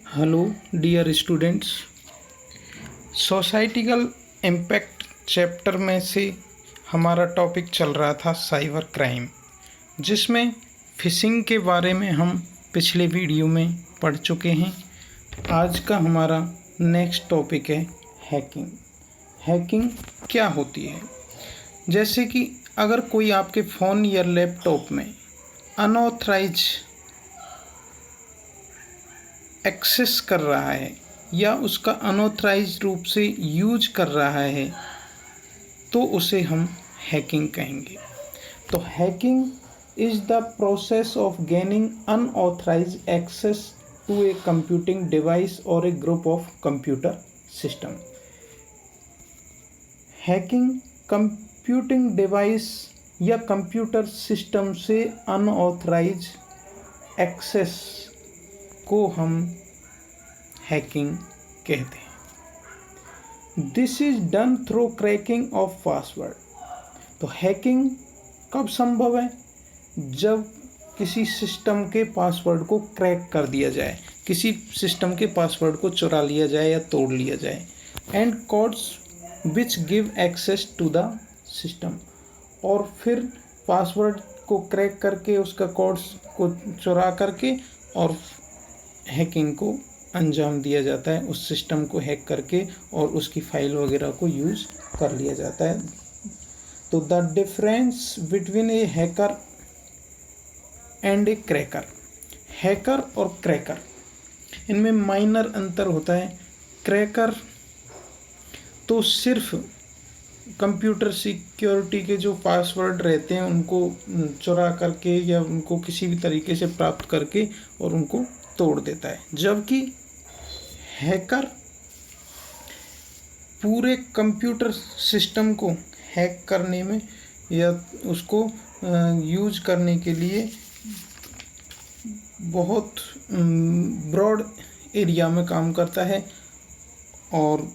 Hello dear students. Societal impact chapter में से हमारा टॉपिक चल रहा था साइबर क्राइम, जिसमें फिशिंग के बारे में हम पिछले वीडियो में पढ़ चुके हैं। आज का हमारा नेक्स्ट टॉपिक है हैकिंग। हैकिंग क्या होती है? जैसे कि अगर कोई आपके फ़ोन या लैपटॉप में अनऑथराइज एक्सेस कर रहा है या उसका अनऑथराइज रूप से यूज कर रहा है तो उसे हम हैकिंग कहेंगे। तो hacking is the process of gaining unauthorised access to a computing device or a group of computer system. Hacking computing device या कंप्यूटर सिस्टम से अनऑथराइज एक्सेस को हम हैकिंग कहते हैं। This is done through cracking of password. तो hacking कब संभव है? जब किसी सिस्टम के पासवर्ड को क्रैक कर दिया जाए, किसी सिस्टम के पासवर्ड को चुरा लिया जाए या तोड़ लिया जाए। And codes which give access to the system, और फिर पासवर्ड को क्रैक करके उसका कोड्स को चुरा करके और हैकिंग को अंजाम दिया जाता है। उस सिस्टम को हैक करके और उसकी फाइल वगैरह को यूज़ कर लिया जाता है। तो the difference between a hacker and A cracker. Hacker और क्रैकर, इनमें माइनर अंतर होता है। क्रैकर तो सिर्फ कंप्यूटर सिक्योरिटी के जो पासवर्ड रहते हैं उनको चुरा करके या उनको किसी भी तरीके से प्राप्त करके और उनको तोड़ देता है, जबकि हैकर पूरे कंप्यूटर सिस्टम को हैक करने में या उसको यूज करने के लिए बहुत ब्रॉड एरिया में काम करता है। और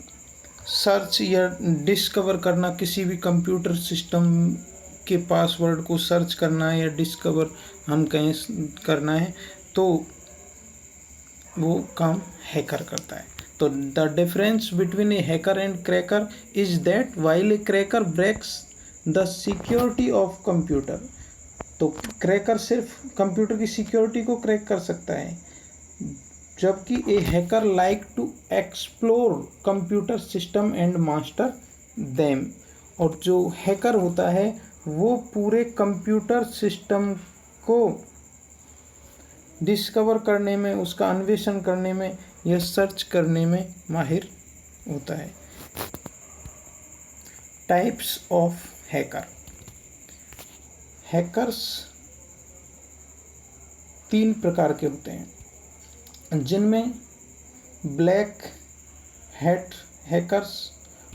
सर्च या डिस्कवर करना, किसी भी कंप्यूटर सिस्टम के पासवर्ड को सर्च करना है या डिस्कवर हम कहें करना है, तो वो काम हैकर करता है। तो the difference between a hacker and cracker is that while a cracker breaks the security of computer. तो क्रैकर सिर्फ कंप्यूटर की सिक्योरिटी को क्रैक कर सकता है, जबकि a hacker like to explore computer system and master them. और जो हैकर होता है वो पूरे कंप्यूटर सिस्टम को डिस्कवर करने में, उसका अन्वेषण करने में या सर्च करने में माहिर होता है। Types of hacker. हैकर्स 3 प्रकार के होते हैं, जिनमें black hat hackers,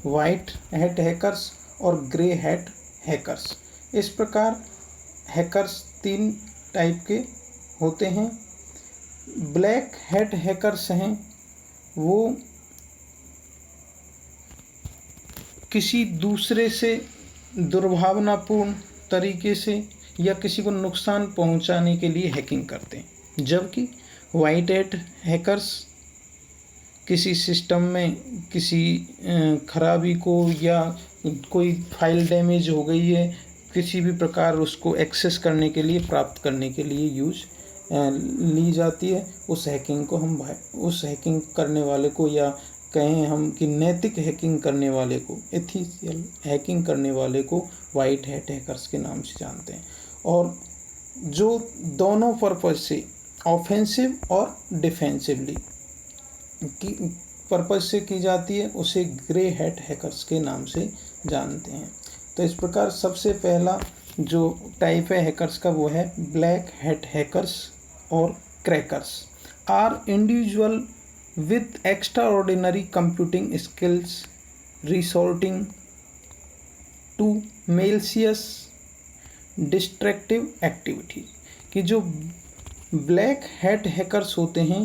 white hat hackers और ग्रे हैट हैकर्स। इस प्रकार हैकर्स 3 टाइप के होते हैं। ब्लैक हैट हैकर्स हैं वो किसी दूसरे से दुर्भावनापूर्ण तरीके से या किसी को नुकसान पहुंचाने के लिए हैकिंग करते हैं, जबकि वाइट हैट हैकर्स किसी सिस्टम में किसी खराबी को या कोई फाइल डैमेज हो गई है, किसी भी प्रकार उसको एक्सेस करने के लिए, प्राप्त करने के लिए यूज ली जाती है। उस हैकिंग करने वाले को, या कहें हम कि नैतिक हैकिंग करने वाले को, एथिकल हैकिंग करने वाले को वाइट हैट हैकर्स के नाम से जानते हैं। और जो दोनों पर्पज से, ऑफेंसिव और डिफेंसिवली की पर्पज से की जाती है, उसे ग्रे हैट हैकर्स के नाम से जानते हैं। तो इस प्रकार सबसे पहला जो टाइप है हैकर्स का वो है ब्लैक हैट हैकर्स और crackers. Are individual with extraordinary computing skills resorting to malicious destructive activity. कि जो ब्लैक हैट हैकर्स होते हैं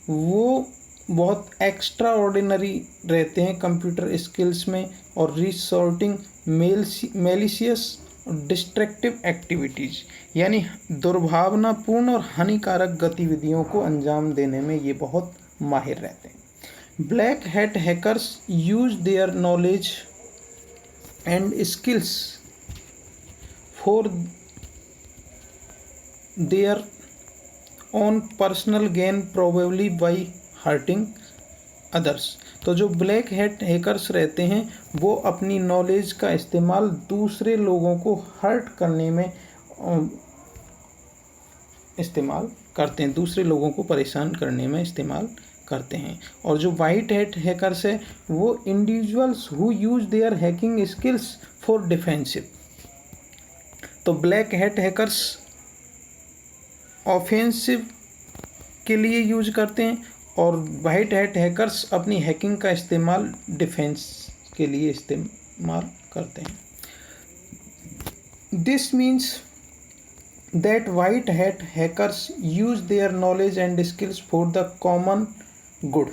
वो बहुत एक्स्ट्रा ऑर्डिनरी रहते हैं कंप्यूटर स्किल्स में और रिसोर्टिंग मेलिशियस डिस्ट्रक्टिव एक्टिविटीज़, यानी दुर्भावनापूर्ण और हानिकारक गतिविधियों को अंजाम देने में ये बहुत माहिर रहते हैं। Black hat hackers use their knowledge and skills for their on personal gain, probably by hurting others. तो जो ब्लैक हैट हैकर्स रहते हैं वो अपनी नॉलेज का इस्तेमाल दूसरे लोगों को हर्ट करने में इस्तेमाल करते हैं, दूसरे लोगों को परेशान करने में इस्तेमाल करते हैं। और जो वाइट हैट हैकर्स है वो individuals who use their hacking skills for defensive. तो ब्लैक हैट हैकर्स ऑफेंसिव के लिए यूज करते हैं और वाइट हैट हैकर्स अपनी हैकिंग का इस्तेमाल डिफेंस के लिए इस्तेमाल करते हैं। This means that white hat hackers use their knowledge and skills for the common good.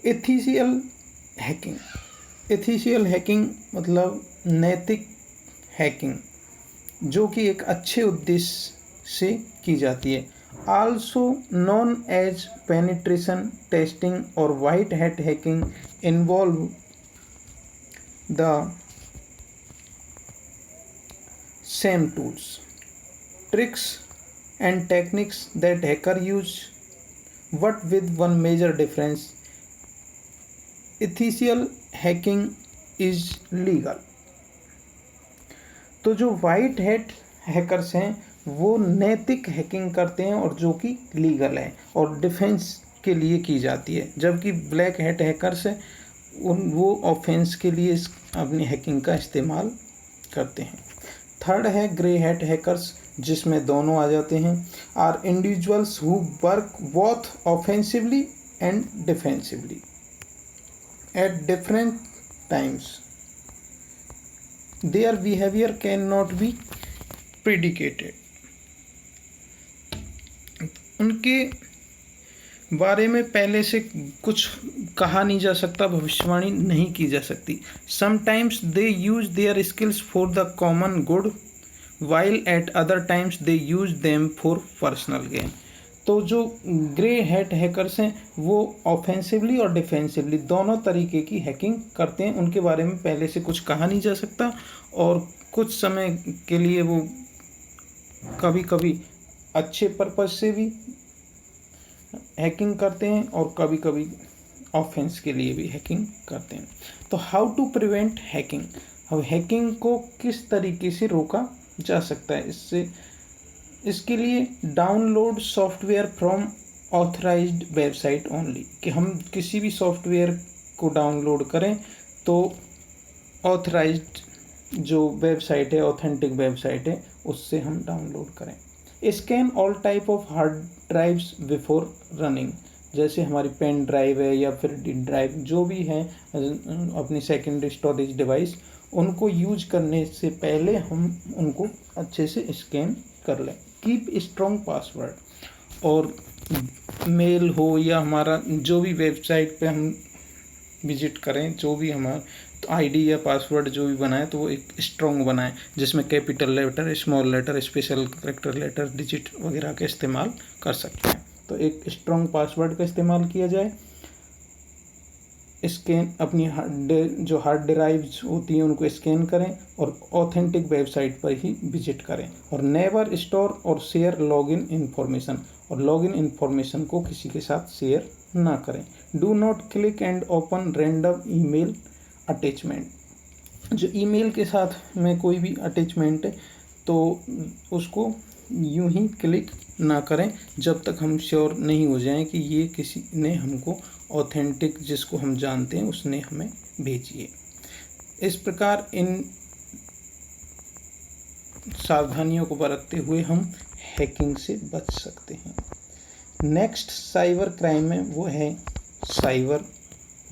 Ethical hacking, ethical hacking मतलब नैतिक हैकिंग, जो कि एक अच्छे उद्देश्य से की जाती है। Also known as penetration testing or white hat hacking, involve the same tools, tricks and techniques that hacker use, but with one major difference: ethical hacking is legal। तो जो वाइट हैट हैकर्स हैं वो नैतिक hacking करते हैं और जो कि लीगल है और डिफेंस के लिए की जाती है, जबकि ब्लैक हैट हैकर्स है वो ऑफेंस के लिए अपनी हैकिंग का इस्तेमाल करते हैं। थर्ड है ग्रे हैट हैकर्स, जिसमें दोनों आ जाते हैं। Are individuals who work both offensively and defensively at different times. Their behaviour can not be predicted. उनके बारे में पहले से कुछ कहा नहीं जा सकता, भविष्यवाणी नहीं की जा सकती। Sometimes they use their skills for the common good, while at other times they use them for personal gain. तो जो ग्रे हैट हैकर्स हैं वो ऑफेंसिवली और डिफेंसिवली दोनों तरीके की हैकिंग करते हैं। उनके बारे में पहले से कुछ कहा नहीं जा सकता और कुछ समय के लिए वो कभी कभी अच्छे पर्पज से भी हैकिंग करते हैं और कभी कभी ऑफेंस के लिए भी हैकिंग करते हैं। तो हाउ टू प्रिवेंट हैकिंग, अब हैकिंग को किस तरीके से रोका जा सकता है। इसके लिए download software from authorised website only, कि हम किसी भी सॉफ्टवेयर को डाउनलोड करें तो ऑथराइज्ड जो वेबसाइट है, ऑथेंटिक वेबसाइट है, उससे हम डाउनलोड करें। Scan all type of hard drives before running, जैसे हमारी पेन ड्राइव है या फिर डी ड्राइव जो भी है अपनी सेकेंडरी स्टोरेज डिवाइस, उनको यूज करने से पहले हम उनको अच्छे से स्कैन कर लें। कीप स्ट्रॉन्ग पासवर्ड, और मेल हो या हमारा जो भी वेबसाइट पे हम विजिट करें, जो भी हमारा आईडी या पासवर्ड जो भी बनाए तो वो एक स्ट्रॉन्ग बनाए, जिसमें capital letter, small letter, special character letter, digit वगैरह का इस्तेमाल कर सकते हैं। तो एक स्ट्रॉन्ग पासवर्ड का इस्तेमाल किया जाए। स्कैन अपनी जो हार्ड ड्राइव्स होती हैं उनको स्कैन करें और ऑथेंटिक वेबसाइट पर ही विजिट करें। और नेवर स्टोर और शेयर लॉगिन इन्फॉर्मेशन, और लॉगिन इन्फॉर्मेशन को किसी के साथ शेयर ना करें। Do not click and open random email attachment, जो ईमेल के साथ में कोई भी अटैचमेंट है तो उसको यूं ही क्लिक ना करें जब तक हम श्योर नहीं हो जाएं कि ये किसी ने हमको ऑथेंटिक, जिसको हम जानते हैं, उसने हमें भेजी है। इस प्रकार इन सावधानियों को बरतते हुए हम हैकिंग से बच सकते हैं। नेक्स्ट साइबर क्राइम में वो है cyber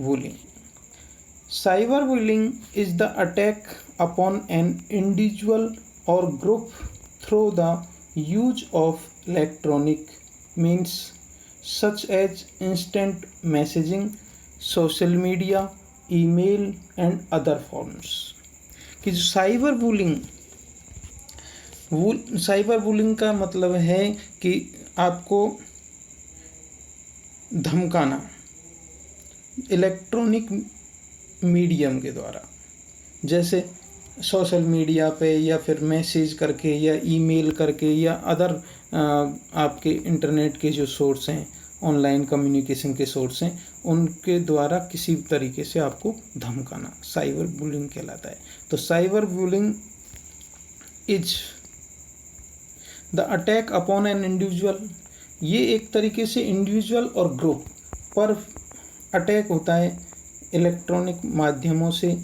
bullying. Cyber bullying is the attack upon an individual or group through the use of electronic means such as instant messaging, social media, email and other forms। कि जो cyber bullying का मतलब है कि आपको धमकाना इलेक्ट्रॉनिक मीडियम के द्वारा, जैसे सोशल मीडिया पे या फिर मैसेज करके या ईमेल करके या अदर आपके इंटरनेट के जो सोर्स हैं, ऑनलाइन कम्युनिकेशन के सोर्स हैं, उनके द्वारा किसी तरीके से आपको धमकाना साइबर बुलिंग कहलाता है। तो cyber bullying is the attack upon an individual, ये एक तरीके से इंडिविजुअल और ग्रुप पर अटैक होता है इलेक्ट्रॉनिक माध्यमों से,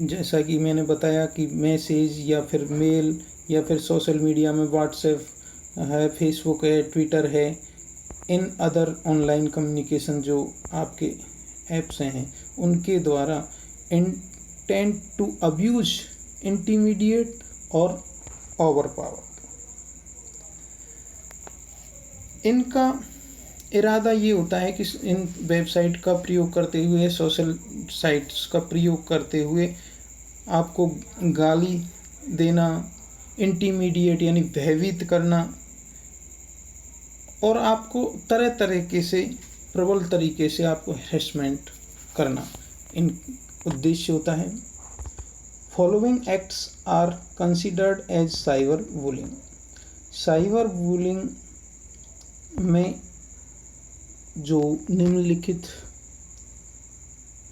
जैसा कि मैंने बताया कि मैसेज या फिर मेल या फिर सोशल मीडिया में व्हाट्सएप है, फेसबुक है, ट्विटर है, इन अदर ऑनलाइन कम्युनिकेशन जो आपके ऐप्स हैं उनके द्वारा इंटेंट टू अब्यूज, इंटीमीडिएट और ओवर पावर। इनका इरादा ये होता है कि इन वेबसाइट का प्रयोग करते हुए, सोशल साइट्स का प्रयोग करते हुए आपको गाली देना, इंटीमीडिएट यानी भयभीत करना और आपको तरह तरीके से प्रबल तरीके से आपको हैरेसमेंट करना, इन उद्देश्य होता है। Following acts are considered as cyber bullying. Cyber bullying में जो निम्नलिखित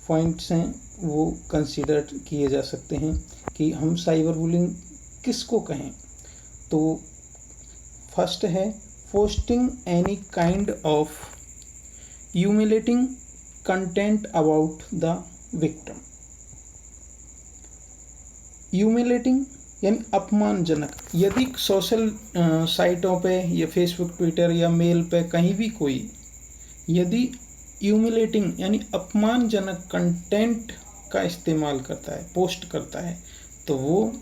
पॉइंट्स हैं वो कंसीडर किए जा सकते हैं कि हम साइबर बुलिंग किसको कहें। तो फर्स्ट है posting any kind of humiliating content about the victim. Humiliating यानी अपमानजनक, यदि सोशल साइटों पे या फेसबुक, ट्विटर या मेल पे कहीं भी कोई यदि ह्यूमिलेटिंग यानी अपमानजनक कंटेंट का इस्तेमाल करता है, पोस्ट करता है, तो वो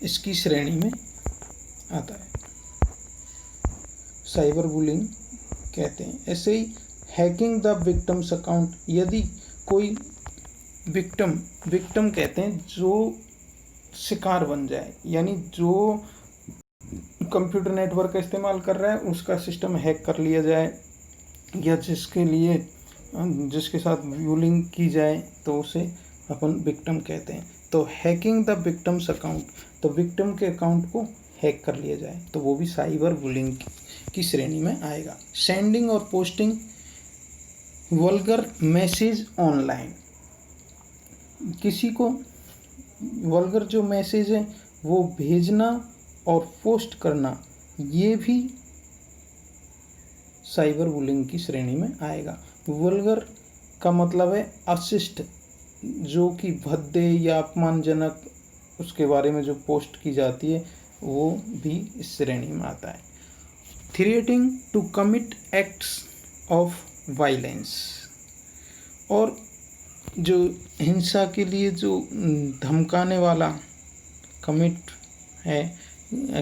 इसकी श्रेणी में आता है, साइबर बुलिंग कहते हैं। ऐसे ही हैकिंग द विक्टिम्स अकाउंट, यदि कोई विक्टिम कहते हैं जो शिकार बन जाए, यानी जो कंप्यूटर नेटवर्क का इस्तेमाल कर रहा है उसका सिस्टम हैक कर लिया जाए या जिसके साथ बुलिंग की जाए तो उसे अपन विक्टिम कहते हैं। तो हैकिंग द विक्टिम्स अकाउंट, तो विक्टिम के अकाउंट को हैक कर लिया जाए तो वो भी साइबर बुलिंग की श्रेणी में आएगा। सेंडिंग और पोस्टिंग वल्गर मैसेज ऑनलाइन, किसी को वल्गर जो मैसेज है वो भेजना और पोस्ट करना, ये भी साइबर बुलिंग की श्रेणी में आएगा। वल्गर का मतलब है अशिष्ट, जो कि भद्दे या अपमानजनक उसके बारे में जो पोस्ट की जाती है वो भी इस श्रेणी में आता है। Threatening to commit acts of violence, और जो हिंसा के लिए जो धमकाने वाला कमिट है,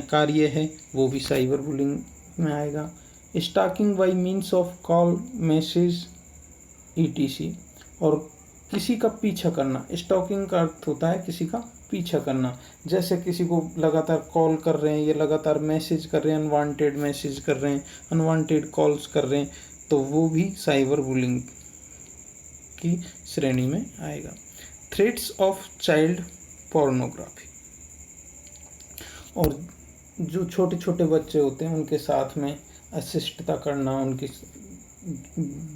कार्य है, वो भी साइबर बुलिंग में आएगा। Stalking by means of call, message, ETC, और किसी का पीछा करना। स्टॉकिंग का अर्थ होता है किसी का पीछा करना, जैसे किसी को लगातार कॉल कर रहे हैं या लगातार मैसेज कर रहे हैं, अनवांटेड मैसेज कर रहे हैं, अनवांटेड कॉल्स कर रहे हैं, तो वो भी साइबर बुलिंग की श्रेणी में आएगा। थ्रेट्स ऑफ चाइल्ड पोर्नोग्राफी, और जो छोटे छोटे बच्चे होते हैं उनके साथ में अशिष्टता करना, उनकी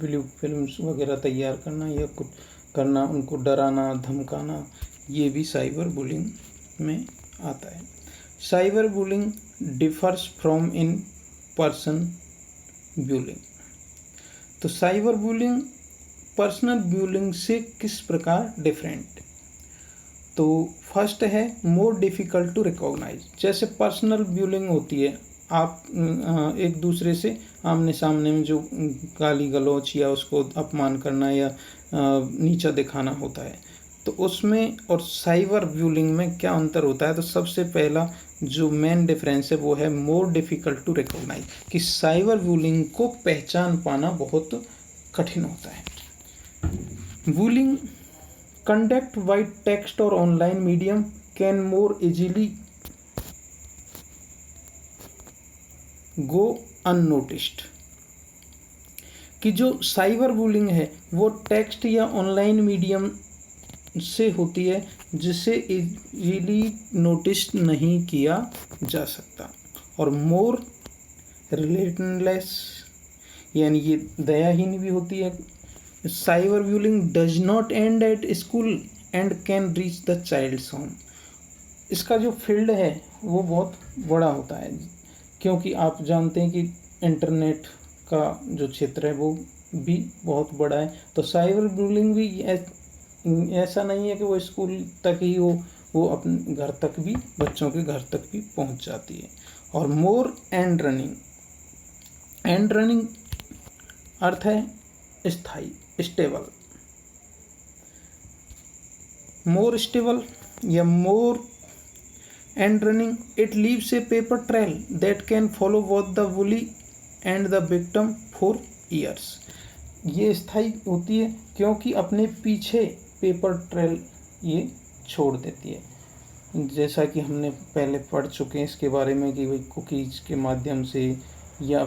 ब्लू फिल्म्स वगैरह तैयार करना या कुछ करना, उनको डराना, धमकाना, ये भी साइबर बुलिंग में आता है। Cyber bullying differs from in person bullying, तो साइबर बुलिंग पर्सनल बुलिंग से किस प्रकार डिफरेंट। तो फर्स्ट है मोर डिफ़िकल्ट टू रिकॉग्नाइज, जैसे पर्सनल बुलिंग होती है, आप एक दूसरे से आमने सामने में जो गाली गलौच या उसको अपमान करना या नीचा दिखाना होता है, तो उसमें और साइबर बुलिंग में क्या अंतर होता है। तो सबसे पहला जो मेन डिफरेंस है वो है मोर डिफ़िकल्ट टू रिकॉग्नाइज, कि साइबर बुलिंग को पहचान पाना बहुत कठिन होता है। Bullying conduct by text or online medium can more easily go unnoticed। कि जो साइबर बुलिंग है वो टेक्स्ट या ऑनलाइन मीडियम से होती है जिसे इजीली नोटिस नहीं किया जा सकता। और मोर रिलेटलेस यानी ये दयाहीन भी होती है। Cyber bullying does not end at school and can reach the child's home. इसका जो फील्ड है वो बहुत बड़ा होता है, क्योंकि आप जानते हैं कि इंटरनेट का जो क्षेत्र है वो भी बहुत बड़ा है। तो साइबर बुलिंग भी ऐसा नहीं है कि वो स्कूल तक ही हो, वो अपने घर तक भी, बच्चों के घर तक भी पहुंच जाती है। और मोर एंड रनिंग अर्थ है स्थाई, स्टेबल। मोर स्टेबल या more and running, it leaves A paper trail that can follow both the bully and the victim for years. ये स्थायी होती है क्योंकि अपने पीछे पेपर ट्रेल ये छोड़ देती है। जैसा कि हमने पहले पढ़ चुके हैं इसके बारे में कि भाई कुकीज़ के माध्यम से या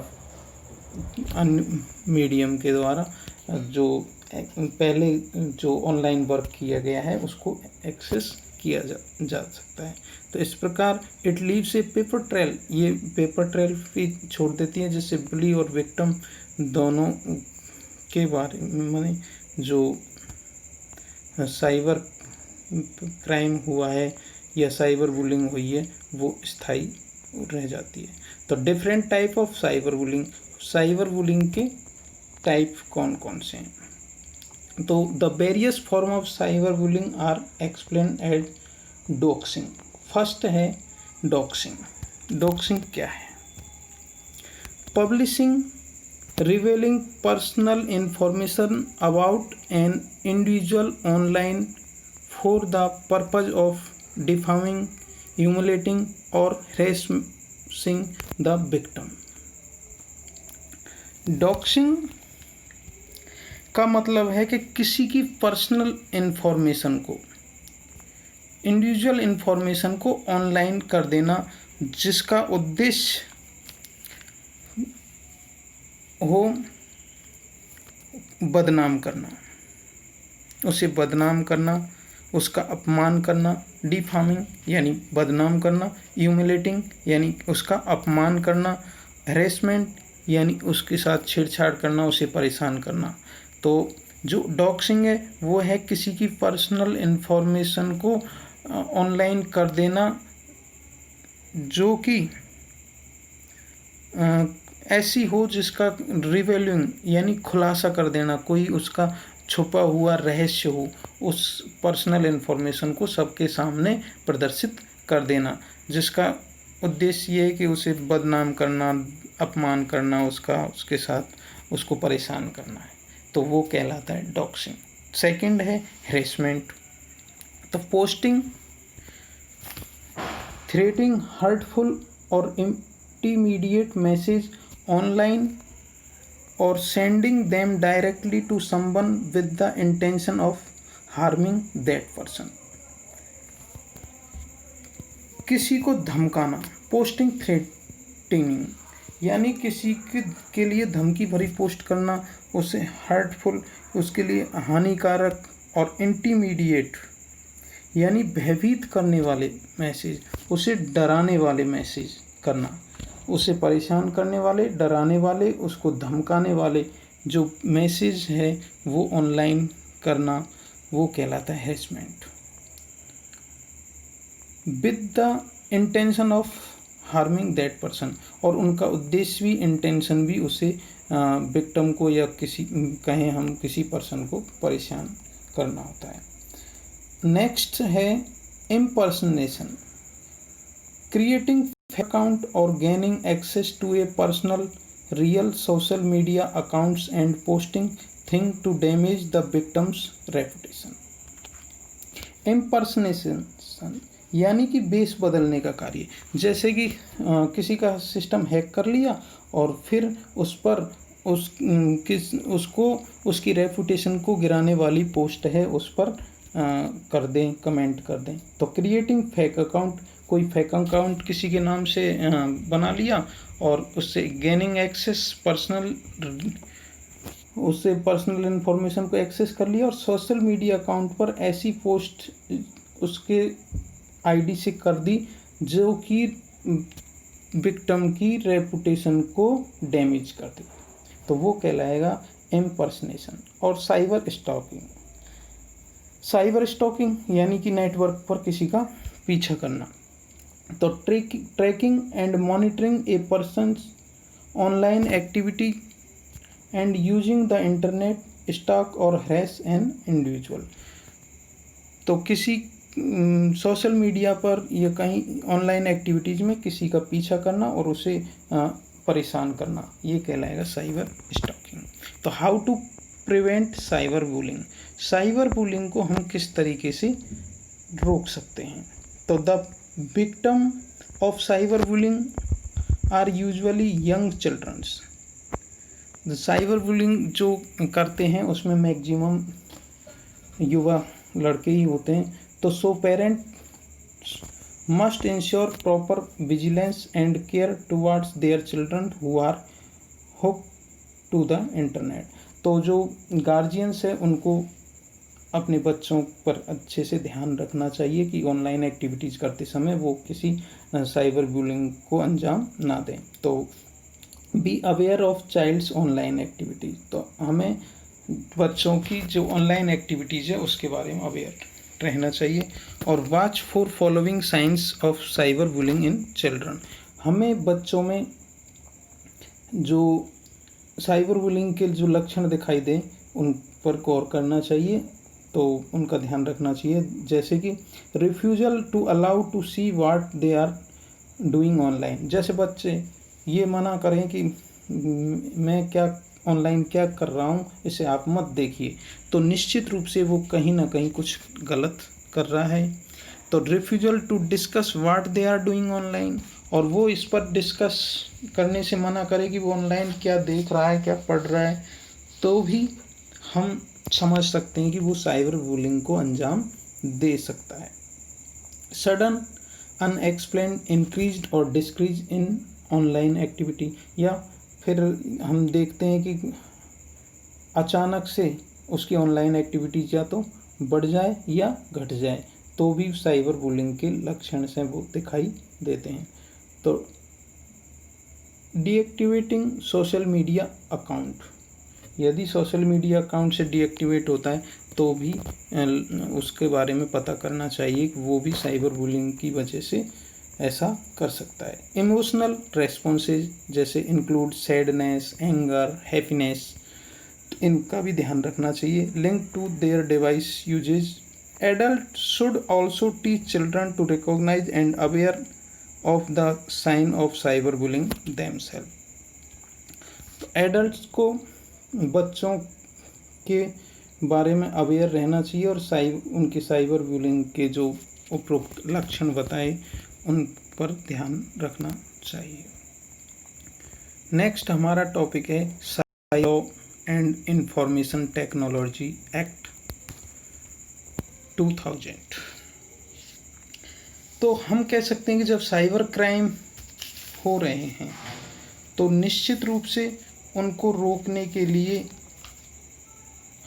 अन्य मीडियम के द्वारा जो पहले जो ऑनलाइन वर्क किया गया है उसको एक्सेस किया जा सकता है। तो इस प्रकार it leaves A paper trail, ये पेपर ट्रेल भी छोड़ देती है जिससे बुली और विक्टिम दोनों के बारे में जो साइबर क्राइम हुआ है या साइबर बुलिंग हुई है वो स्थायी रह जाती है। तो different type of cyber bullying के टाइप कौन कौन से हैं? तो the various form of cyber bullying are explain as doxing. First है डॉक्सिंग। डॉक्सिंग क्या है? Publishing revealing personal information about an individual online for the purpose of defaming, humiliating or harassing the victim. Doxing का मतलब है कि किसी की personal information को, इंडिविजुअल इंफॉर्मेशन को ऑनलाइन कर देना जिसका उद्देश्य हो बदनाम करना, उसे बदनाम करना, उसका अपमान करना, डिफामिंग यानी बदनाम करना, ह्यूमिलेटिंग यानी उसका अपमान करना, हैरेसमेंट यानी उसके साथ छेड़छाड़ करना, उसे परेशान करना। तो जो डॉक्सिंग है वो है किसी की पर्सनल इंफॉर्मेशन को ऑनलाइन कर देना जो कि ऐसी हो जिसका रिवीलिंग यानी खुलासा कर देना, कोई उसका छुपा हुआ रहस्य हो, उस पर्सनल इंफॉर्मेशन को सबके सामने प्रदर्शित कर देना जिसका उद्देश्य ये है कि उसे बदनाम करना, अपमान करना, उसके साथ उसको परेशान करना है। तो वो कहलाता है डॉक्सिंग। सेकंड है हैरेसमेंट। तो posting threatening hurtful or intimidate message online or sending them directly to someone with the intention of harming that person। किसी को धमकाना, पोस्टिंग थ्रेटनिंग यानी किसी के लिए धमकी भरी पोस्ट करना, उसे हर्टफुल, उसके लिए हानिकारक, और इंटीमीडिएट यानी भयभीत करने वाले मैसेज, उसे डराने वाले मैसेज करना, उसे परेशान करने वाले, डराने वाले, उसको धमकाने वाले जो मैसेज है वो ऑनलाइन करना, वो कहलाता है harassment. With the intention of harming that person, और उनका उद्देश्य भी, इंटेंशन भी उसे विक्टिम को या कहें हम किसी पर्सन को परेशान करना होता है। नेक्स्ट है impersonation. Creating account or gaining access to a personal real social media accounts and posting things to damage the victim's reputation। impersonation यानी कि बेस बदलने का कार्य, जैसे कि किसी का सिस्टम हैक कर लिया और फिर उस पर उसको उसकी रेपुटेशन को गिराने वाली पोस्ट है उस पर कर दें, कमेंट कर दें। तो क्रिएटिंग फेक अकाउंट, कोई फेक अकाउंट किसी के नाम से बना लिया और उससे गेनिंग एक्सेस उससे पर्सनल इन्फॉर्मेशन को एक्सेस कर लिया और सोशल मीडिया अकाउंट पर ऐसी पोस्ट उसके आईडी से कर दी जो कि विक्टिम की रेपुटेशन को डैमेज कर दी, तो वो कहलाएगा इम्पर्सनेशन। और साइबर स्टॉकिंग, साइबर स्टॉकिंग यानी कि नेटवर्क पर किसी का पीछा करना। तो tracking and monitoring a person's online activity and using the internet stalk और हैरेस एन इंडिविजुअल। तो किसी सोशल मीडिया पर या कहीं ऑनलाइन एक्टिविटीज़ में किसी का पीछा करना और उसे परेशान करना, ये कहलाएगा साइबर स्टॉकिंग। तो how to prevent cyber bullying, cyber bullying को हम किस तरीके से रोक सकते हैं। तो the victim of cyber bullying are usually young childrens. साइबर बुलिंग जो करते हैं उसमें मैक्सिमम युवा लड़के ही होते हैं। तो so parent must ensure proper vigilance and care towards their children who are hook to the internet. तो जो गार्जियंस है उनको अपने बच्चों पर अच्छे से ध्यान रखना चाहिए कि ऑनलाइन एक्टिविटीज़ करते समय वो किसी साइबर बुलिंग को अंजाम ना दें। तो be aware of child's online activities, तो हमें बच्चों की जो ऑनलाइन एक्टिविटीज़ है उसके बारे में अवेयर रहना चाहिए। और watch for following science of cyber bullying in children, हमें बच्चों में जो साइबर बुलिंग के जो लक्षण दिखाई दें उन पर गौर करना चाहिए, तो उनका ध्यान रखना चाहिए। जैसे कि refusal to allow to see what they are doing online, जैसे बच्चे ये मना करें कि मैं क्या ऑनलाइन क्या कर रहा हूँ, इसे आप मत देखिए, तो निश्चित रूप से वो कहीं ना कहीं कुछ गलत कर रहा है। तो refusal to discuss what they are doing online, और वो इस पर डिस्कस करने से मना करे कि वो ऑनलाइन क्या देख रहा है, क्या पढ़ रहा है, तो भी हम समझ सकते हैं कि वो साइबर बुलिंग को अंजाम दे सकता है। सडन अनएक्सप्लेन्ड इंक्रीज और डिक्रीज इन ऑनलाइन एक्टिविटी, या फिर हम देखते हैं कि अचानक से उसकी ऑनलाइन एक्टिविटीज या तो बढ़ जाए या घट जाए, तो भी साइबर बुलिंग के लक्षण से वो दिखाई देते हैं। तो डीएक्टिवेटिंग सोशल मीडिया अकाउंट, यदि सोशल मीडिया अकाउंट से डीएक्टिवेट होता है तो भी उसके बारे में पता करना चाहिए कि वो भी साइबर बुलिंग की वजह से ऐसा कर सकता है। इमोशनल रेस्पॉन्सेज जैसे इंक्लूड सैडनेस, एंगर, हैप्पीनेस, इनका भी ध्यान रखना चाहिए। Link to their device usage, adult should also teach children to recognise and aware of the sign of cyber bullying themselves. तो एडल्ट्स को बच्चों के बारे में अवेयर रहना चाहिए और उनके साइबर बुलिंग के जो उपरोक्त लक्षण बताए उन पर ध्यान रखना चाहिए। नेक्स्ट हमारा टॉपिक है cyber and information technology act 2000। तो हम कह सकते हैं कि जब साइबर क्राइम हो रहे हैं तो निश्चित रूप से उनको रोकने के लिए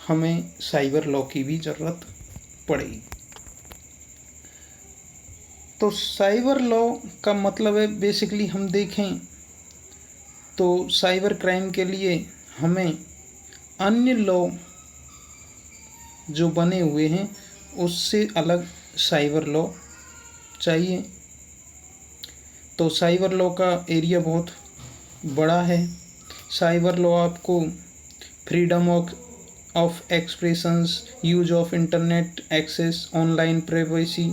हमें साइबर लॉ की भी ज़रूरत पड़ेगी। तो साइबर लॉ का मतलब है बेसिकली हम देखें तो साइबर क्राइम के लिए हमें अन्य लॉ जो बने हुए हैं उससे अलग साइबर लॉ चाहिए। तो साइबर लॉ का एरिया बहुत बड़ा है। साइबर लॉ आपको freedom of expressions, use of internet access, online privacy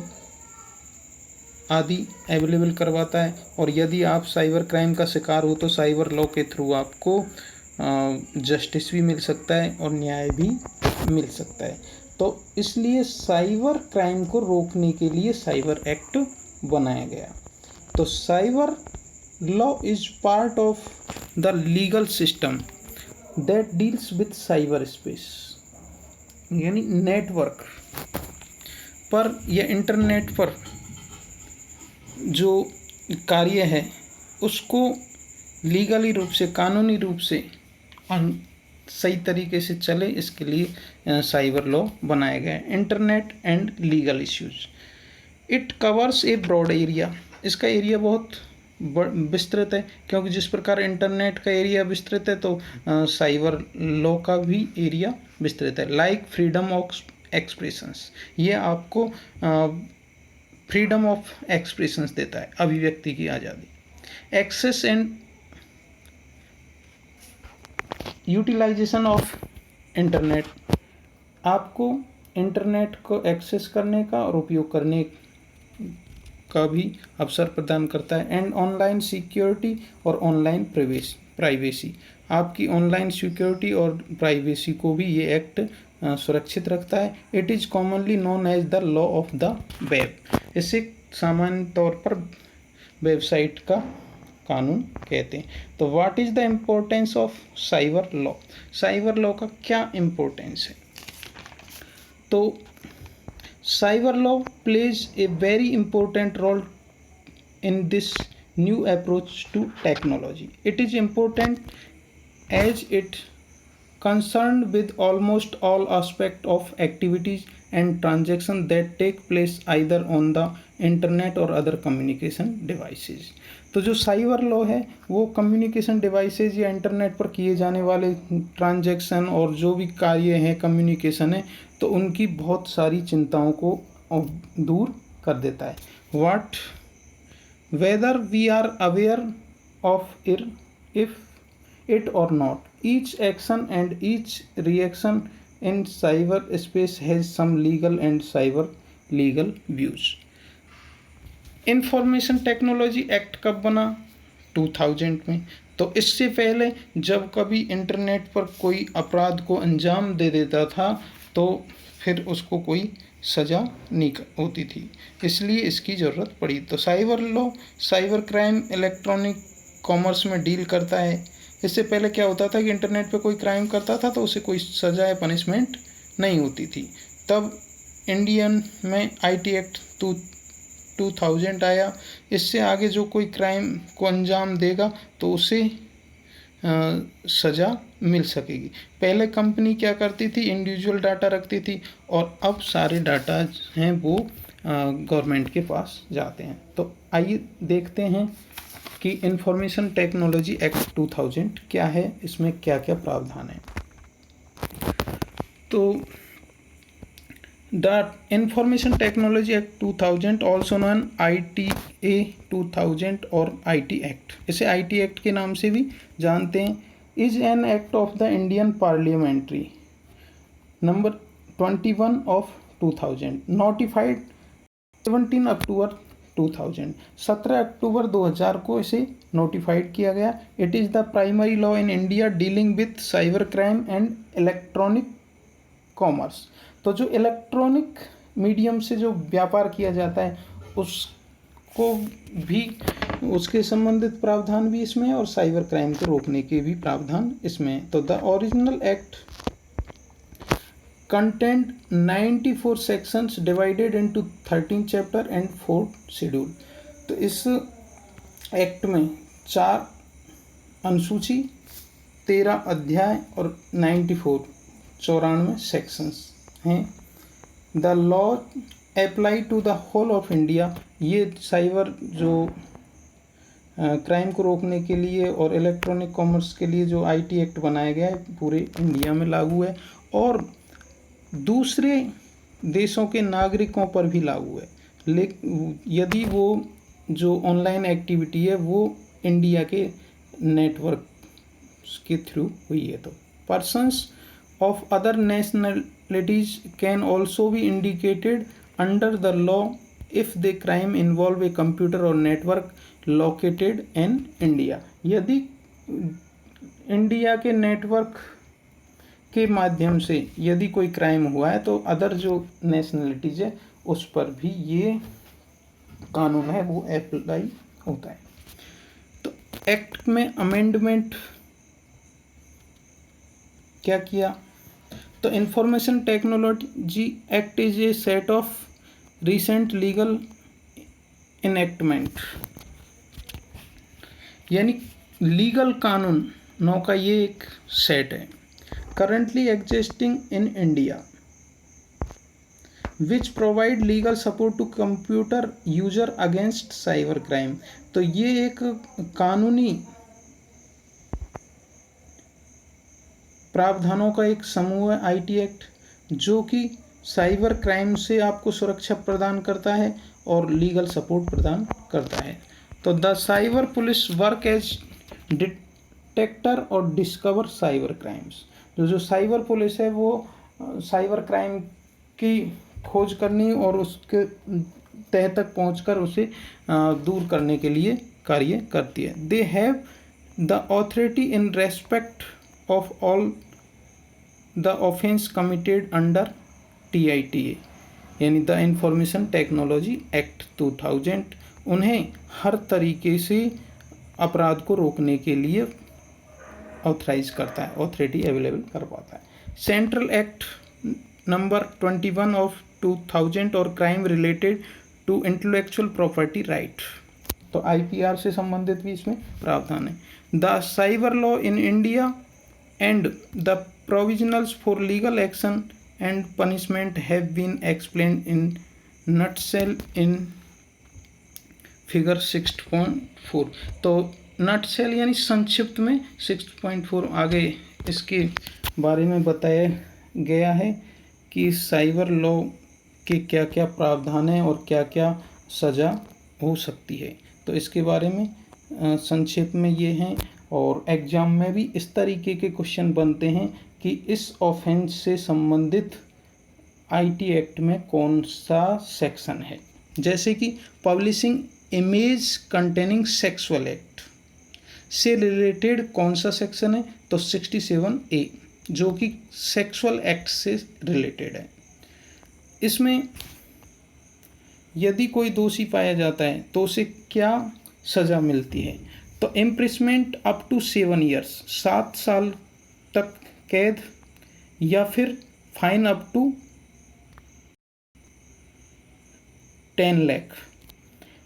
आदि अवेलेबल करवाता है। और यदि आप साइबर क्राइम का शिकार हो तो साइबर लॉ के थ्रू आपको जस्टिस भी मिल सकता है और न्याय भी मिल सकता है। तो इसलिए साइबर क्राइम को रोकने के लिए साइबर एक्ट बनाया गया। तो cyber law is part of the legal system that deals with cyber space, यानी नेटवर्क पर या इंटरनेट पर जो कार्य है उसको लीगली रूप से, कानूनी रूप से सही तरीके से चले, इसके लिए साइबर लॉ बनाए गए। Internet and legal issues, it covers a broad area. इसका एरिया बहुत विस्तृत है, क्योंकि जिस प्रकार इंटरनेट का एरिया विस्तृत है तो साइबर लॉ का भी एरिया विस्तृत है। लाइक फ्रीडम ऑफ एक्सप्रेशंस, ये आपको फ्रीडम ऑफ एक्सप्रेशंस देता है, अभिव्यक्ति की आज़ादी। Access and utilisation of internet, आपको इंटरनेट को एक्सेस करने का और उपयोग करने का भी अवसर प्रदान करता है। एंड ऑनलाइन सिक्योरिटी और ऑनलाइन प्राइवेसी, आपकी ऑनलाइन सिक्योरिटी और प्राइवेसी को भी ये एक्ट सुरक्षित रखता है। It is commonly known as the law of the web, इसे सामान्य तौर पर वेबसाइट का कानून कहते हैं। तो what is the importance of cyber law, cyber law का क्या इम्पोर्टेंस है? तो cyber law plays a very important role in this new approach to technology. It is important as it concerned with almost all aspects of activities and transactions that take place either on the internet or other communication devices। तो जो cyber law है वो communication devices या internet पर किए जाने वाले transaction और जो भी कार्य हैं, कम्युनिकेशन है, तो उनकी बहुत सारी चिंताओं को दूर कर देता है। What whether we are aware of if it or not, each action and each reaction in cyberspace has some legal and cyber legal views। Information technology act कब बना? 2000 में। तो इससे पहले जब कभी इंटरनेट पर कोई अपराध को अंजाम दे देता था तो फिर उसको कोई सज़ा नहीं होती थी, इसलिए इसकी ज़रूरत पड़ी। तो cyber law cyber crime electronic commerce में डील करता है। इससे पहले क्या होता था कि इंटरनेट पे कोई क्राइम करता था तो उसे कोई सज़ा या पनिशमेंट नहीं होती थी। तब इंडियन में आईटी एक्ट 2000 आया। इससे आगे जो कोई क्राइम को अंजाम देगा तो उसे सज़ा मिल सकेगी। पहले कंपनी क्या करती थी, इंडिविजुअल डाटा रखती थी, और अब सारे डाटा हैं वो गवर्नमेंट के पास जाते हैं। तो आइए देखते हैं कि इंफॉर्मेशन टेक्नोलॉजी एक्ट 2000 क्या है, इसमें क्या क्या प्रावधान है। तो the information technology act 2000 also known ITA 2000 और IT एक्ट, इसे IT एक्ट के नाम से भी जानते हैं, is an act of the Indian parliamentary number 21 of 2000, notified 17 अक्टूबर 2000, 17 अक्टूबर 2000 को इसे नोटिफाइड किया गया। It is the primary law in India dealing with cyber crime and electronic commerce. तो जो इलेक्ट्रॉनिक मीडियम से जो व्यापार किया जाता है उसको भी, उसके संबंधित प्रावधान भी इसमें, और साइबर क्राइम को रोकने के भी प्रावधान इसमें। तो the original act contained 94 sections divided into 13 chapter and 4 schedule। तो इस एक्ट में 4 अनुसूची, 13 अध्याय और 94 सेक्शंस हैं। The law apply to the whole of India, ये साइबर जो क्राइम को रोकने के लिए और इलेक्ट्रॉनिक कॉमर्स के लिए जो IT एक्ट बनाया गया है पूरे इंडिया में लागू है, और दूसरे देशों के नागरिकों पर भी लागू है, लेकिन यदि वो जो ऑनलाइन एक्टिविटी है वो इंडिया के नेटवर्क के थ्रू हुई है। तो persons of other nationalities can also be indicated under the law if the crime involve a computer और नेटवर्क लोकेटेड इन इंडिया। यदि इंडिया के नेटवर्क के माध्यम से यदि कोई क्राइम हुआ है तो अदर जो नेशनलिटीज है उस पर भी ये कानून है वो अप्लाई होता है। तो एक्ट में अमेंडमेंट क्या किया? तो information technology act is a set of recent legal enactment, यानी लीगल कानूनों का ये एक सेट है। Currently existing in India which provide legal support to computer user against cyber crime. तो ये एक कानूनी प्रावधानों का एक समूह है आईटी एक्ट, जो कि साइबर क्राइम से आपको सुरक्षा प्रदान करता है और लीगल सपोर्ट प्रदान करता है। तो the cyber police work as detector और डिस्कवर साइबर क्राइम्स। जो साइबर पुलिस है वो साइबर क्राइम की खोज करनी और उसके तह तक पहुंचकर उसे दूर करने के लिए कार्य करती है। They have the authority in respect of all the offence committed under TITA, यानी द इंफॉर्मेशन टेक्नोलॉजी एक्ट 2000 उन्हें हर तरीके से अपराध को रोकने के लिए ऑथराइज करता है, ऑथोरिटी अवेलेबल करवाता है। सेंट्रल एक्ट नंबर 21 ऑफ 2000 और crime related to intellectual property right, तो IPR से संबंधित भी इसमें प्रावधान है। The cyber law in India and the provisionals for legal action and punishment have been explained in nutshell in figure 6.4। तो nutshell यानी संक्षिप्त में 6.4 आगे इसके बारे में बताया गया है कि साइबर लॉ के क्या क्या प्रावधान हैं और क्या क्या सज़ा हो सकती है। तो इसके बारे में संक्षेप में ये हैं, और एग्ज़ाम में भी इस तरीके के क्वेश्चन बनते हैं कि इस ऑफेंस से संबंधित IT एक्ट में कौन सा सेक्शन है। जैसे कि publishing image containing sexual act से रिलेटेड कौन सा सेक्शन है, तो 67A, जो कि सेक्सुअल एक्ट से रिलेटेड है। इसमें यदि कोई दोषी पाया जाता है तो उसे क्या सज़ा मिलती है, तो इम्प्रिजमेंट अप टू 7 ईयर्स, 7 साल तक कैद, या फिर fine up to 10 lakh,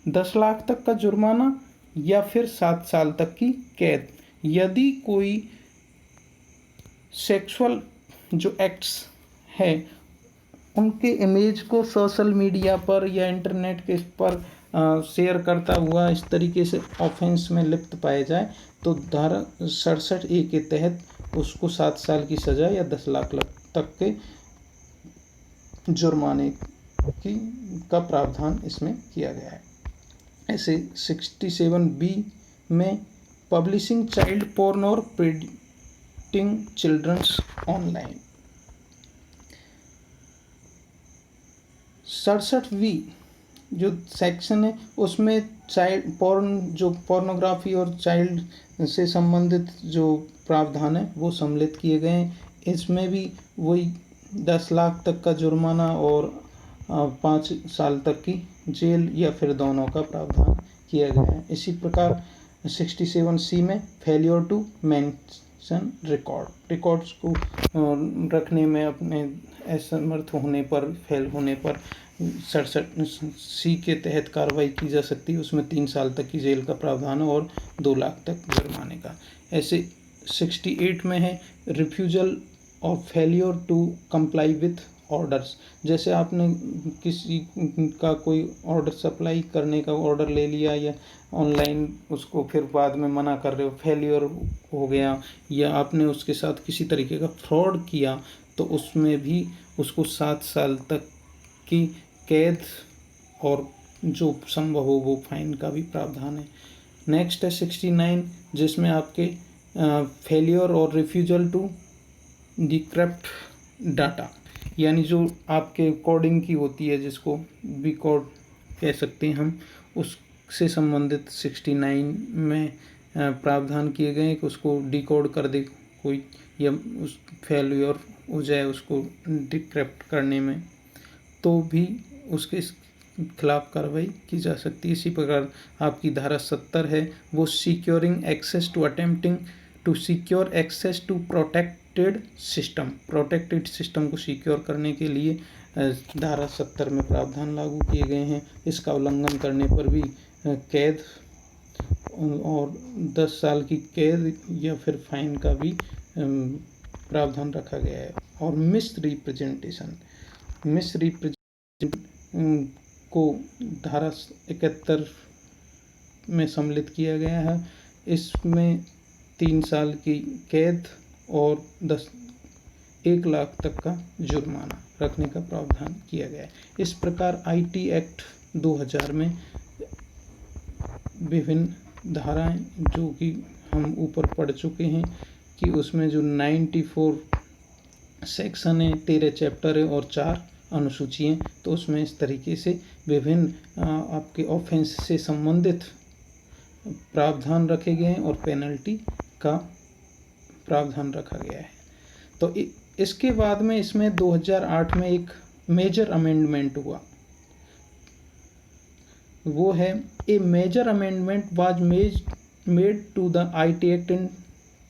10 lakh तक का जुर्माना, या फिर 7 साल तक की कैद। यदि कोई सेक्सुअल जो एक्ट्स है उनके इमेज को सोशल मीडिया पर या इंटरनेट के पर शेयर करता हुआ इस तरीके से ऑफेंस में लिप्त पाया जाए, तो धारा 67A के तहत उसको 7 साल की सज़ा या 10 लाख तक के जुर्माने का प्रावधान इसमें किया गया है। ऐसे 67B में पब्लिशिंग चाइल्ड पोर्न और प्रेडिटिंग चिल्ड्रंस ऑनलाइन। 67V जो सेक्शन है उसमें चाइल्ड पोर्न, जो पोर्नोग्राफी और चाइल्ड से संबंधित जो प्रावधान है वो सम्मिलित किए गए हैं। इसमें भी वही 10 लाख तक का जुर्माना और 5 साल तक की जेल या फिर दोनों का प्रावधान किया गया है। इसी प्रकार 67C में फेलियर टू मेंशन रिकॉर्ड्स को रखने में अपने असमर्थ होने पर, फेल होने पर 67C के तहत कार्रवाई की जा सकती है। उसमें 3 साल तक की जेल का प्रावधान है और 2 लाख तक जुर्माने का। ऐसे 68 में है refusal of failure to comply with orders. जैसे आपने किसी का कोई ऑर्डर सप्लाई करने का ऑर्डर ले लिया या ऑनलाइन उसको फिर बाद में मना कर रहे हो, फेलियर हो गया, या आपने उसके साथ किसी तरीके का फ्रॉड किया, तो उसमें भी उसको 7 साल तक की कैद और जो संभव हो वो फाइन का भी प्रावधान है। नेक्स्ट है 69, जिसमें आपके फेलियर और रिफ्यूजल टू डिक्रिप्ट डाटा, यानी जो आपके कोडिंग की होती है, जिसको बी कोड कह सकते हैं हम, उससे संबंधित 69 में प्रावधान किए गए हैं कि उसको डिकोड कर दे कोई, या उस फेलियर हो जाए उसको डिक्रिप्ट करने में, तो भी उसके खिलाफ कार्रवाई की जा सकती है। इसी प्रकार आपकी धारा 70 है, वो securing access to attempting to secure access to protect protected system को सिक्योर करने के लिए धारा 70 में प्रावधान लागू किए गए हैं। इसका उल्लंघन करने पर भी कैद और 10 साल की कैद या फिर फाइन का भी प्रावधान रखा गया है। और मिस रिप्रेजेंटेशन को धारा 71 में सम्मिलित किया गया है। इसमें 3 साल की कैद और 1 लाख तक का जुर्माना रखने का प्रावधान किया गया है। इस प्रकार आईटी एक्ट 2000 में विभिन्न धाराएं जो कि हम ऊपर पढ़ चुके हैं कि उसमें जो 94 सेक्शन है, 13 चैप्टर है और 4 अनुसूची हैं, तो उसमें इस तरीके से विभिन्न आपके ऑफेंस से संबंधित प्रावधान रखे गए हैं और पेनल्टी का प्रावधान रखा गया है। तो इसके बाद में इसमें 2008 में एक मेजर अमेंडमेंट हुआ, वो है a major amendment was made to the IT act in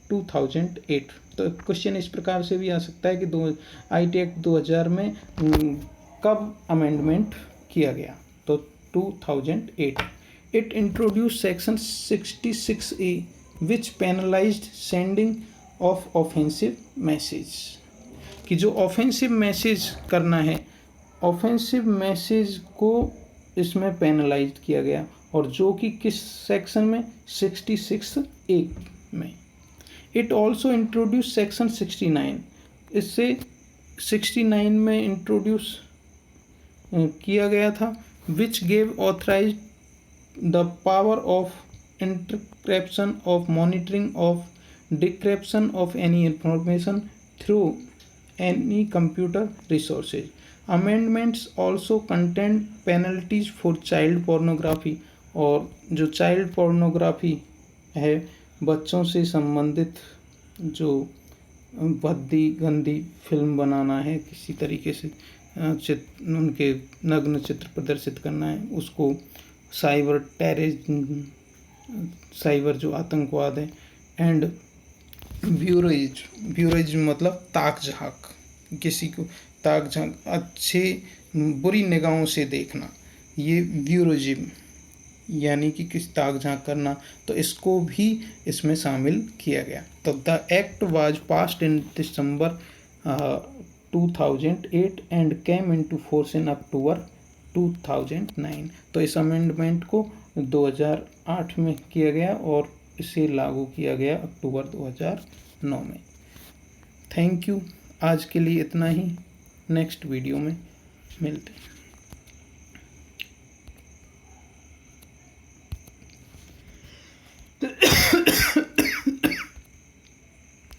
2008। तो क्वेश्चन इस प्रकार से भी आ सकता है कि आईटी एक्ट 2000 में कब अमेंडमेंट किया गया? तो 2008। It introduce section 66A which penalised sending of offensive message, कि जो ऑफेंसिव मैसेज करना है, ऑफेंसिव मैसेज को इसमें पेनलाइज किया गया, और जो कि किस सेक्शन में? 66A में। इट ऑल्सो इंट्रोड्यूस सेक्शन 69, इससे 69 में इंट्रोड्यूस किया गया था, which gave authorise the power of interception of monitoring of decryption of any information through any computer resources. Amendments also content penalties for child pornography, और जो child pornography है, बच्चों से संबंधित जो भद्दी गंदी फिल्म बनाना है, किसी तरीके से उनके नग्न चित्र प्रदर्शित करना है, उसको साइबर टेररिज्म, साइबर जो आतंकवाद है, एंड व्यूरिज्म मतलब ताक झांक, किसी को ताक झांक, अच्छे बुरी निगाहों से देखना, ये व्यूरिज्म यानी कि किस ताक झांक करना, तो इसको भी इसमें शामिल किया गया। तो the act was passed in December 2008 and came into force in October 2009। तो इस अमेंडमेंट को 2008 में किया गया और इसे लागू किया गया अक्टूबर 2009 में। Thank you. आज के लिए इतना ही, नेक्स्ट वीडियो में मिलते हैं।